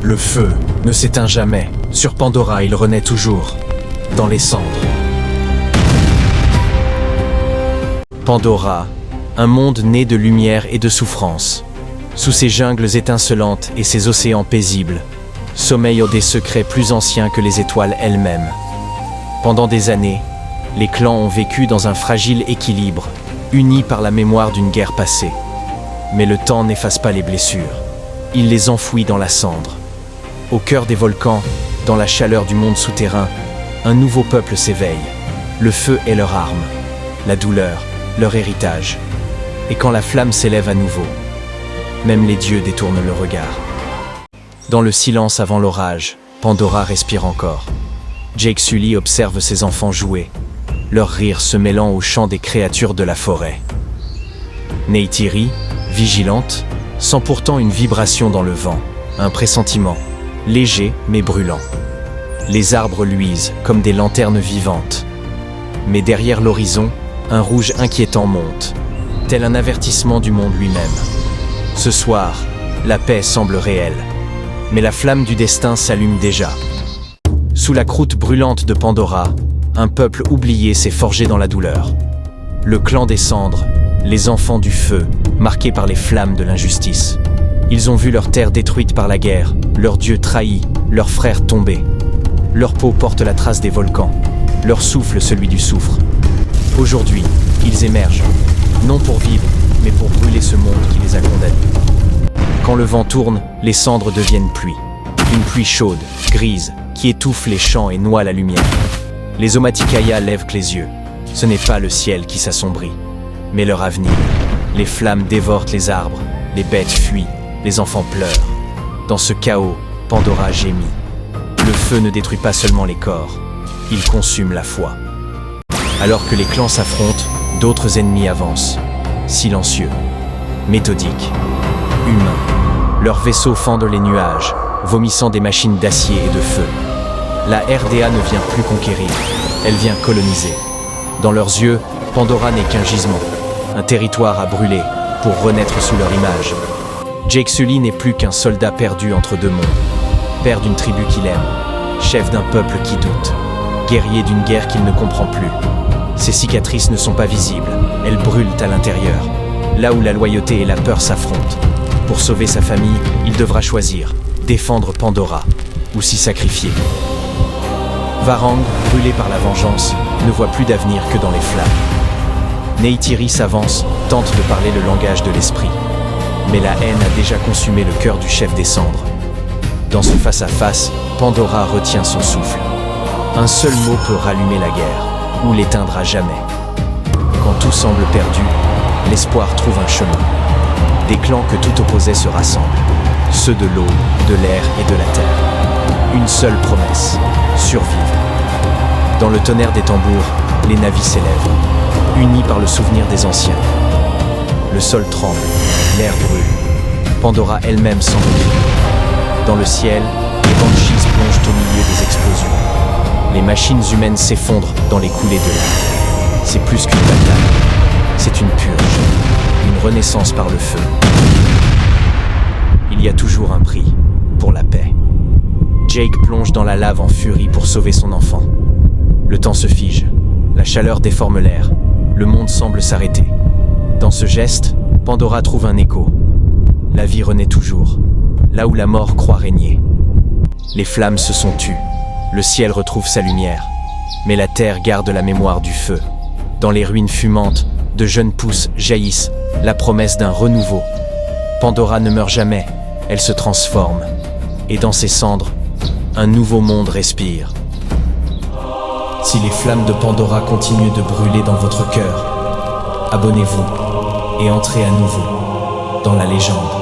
Le feu ne s'éteint jamais. Sur Pandora, il renaît toujours, dans les cendres. Pandora, un monde né de lumière et de souffrance. Sous ses jungles étincelantes et ses océans paisibles, sommeillent des secrets plus anciens que les étoiles elles-mêmes. Pendant des années, les clans ont vécu dans un fragile équilibre, unis par la mémoire d'une guerre passée. Mais le temps n'efface pas les blessures. Il les enfouit dans la cendre. Au cœur des volcans, dans la chaleur du monde souterrain, un nouveau peuple s'éveille. Le feu est leur arme, la douleur, leur héritage. Et quand la flamme s'élève à nouveau, même les dieux détournent le regard. Dans le silence avant l'orage, Pandora respire encore. Jake Sully observe ses enfants jouer, leur rire se mêlant au chant des créatures de la forêt. Neytiri, vigilante, sent pourtant une vibration dans le vent, un pressentiment, léger mais brûlant. Les arbres luisent comme des lanternes vivantes. Mais derrière l'horizon, un rouge inquiétant monte, tel un avertissement du monde lui-même. Ce soir, la paix semble réelle, mais la flamme du destin s'allume déjà. Sous la croûte brûlante de Pandora, un peuple oublié s'est forgé dans la douleur. Le clan des cendres, les enfants du feu, marqués par les flammes de l'injustice. Ils ont vu leur terre détruite par la guerre, leurs dieux trahis, leurs frères tombés. Leur peau porte la trace des volcans, leur souffle celui du soufre. Aujourd'hui, ils émergent, non pour vivre, mais pour brûler ce monde qui les a condamnés. Quand le vent tourne, les cendres deviennent pluie. Une pluie chaude, grise, qui étouffe les champs et noie la lumière. Les Omaticaya lèvent les yeux. Ce n'est pas le ciel qui s'assombrit, mais leur avenir. Les flammes dévorent les arbres, les bêtes fuient, les enfants pleurent. Dans ce chaos, Pandora gémit. Le feu ne détruit pas seulement les corps, il consume la foi. Alors que les clans s'affrontent, d'autres ennemis avancent. Silencieux, méthodiques, humains. Leurs vaisseaux fendent les nuages, vomissant des machines d'acier et de feu. La RDA ne vient plus conquérir, elle vient coloniser. Dans leurs yeux, Pandora n'est qu'un gisement, un territoire à brûler pour renaître sous leur image. Jake Sully n'est plus qu'un soldat perdu entre deux mondes, père d'une tribu qu'il aime, chef d'un peuple qui doute, guerrier d'une guerre qu'il ne comprend plus. Ses cicatrices ne sont pas visibles, elles brûlent à l'intérieur, là où la loyauté et la peur s'affrontent. Pour sauver sa famille, il devra choisir, défendre Pandora ou s'y sacrifier. Varang, brûlé par la vengeance, ne voit plus d'avenir que dans les flammes. Neytiri s'avance, tente de parler le langage de l'esprit. Mais la haine a déjà consumé le cœur du chef des cendres. Dans ce face-à-face, Pandora retient son souffle. Un seul mot peut rallumer la guerre, ou l'éteindre à jamais. Quand tout semble perdu, l'espoir trouve un chemin. Des clans que tout opposait se rassemblent. Ceux de l'eau, de l'air et de la terre. Une seule promesse, survivre. Dans le tonnerre des tambours, les navis s'élèvent, unis par le souvenir des anciens. Le sol tremble, l'air brûle. Pandora elle-même semble crier. Dans le ciel, les banshees plongent au milieu des explosions. Les machines humaines s'effondrent dans les coulées de l'air. C'est plus qu'une bataille, c'est une purge, une renaissance par le feu. Il y a toujours un prix pour la paix. Jake plonge dans la lave en furie pour sauver son enfant. Le temps se fige, la chaleur déforme l'air, le monde semble s'arrêter. Dans ce geste, Pandora trouve un écho. La vie renaît toujours, là où la mort croit régner. Les flammes se sont tues, le ciel retrouve sa lumière, mais la terre garde la mémoire du feu. Dans les ruines fumantes, de jeunes pousses jaillissent, la promesse d'un renouveau. Pandora ne meurt jamais, elle se transforme, et dans ses cendres, un nouveau monde respire. Si les flammes de Pandora continuent de brûler dans votre cœur, abonnez-vous et entrez à nouveau dans la légende.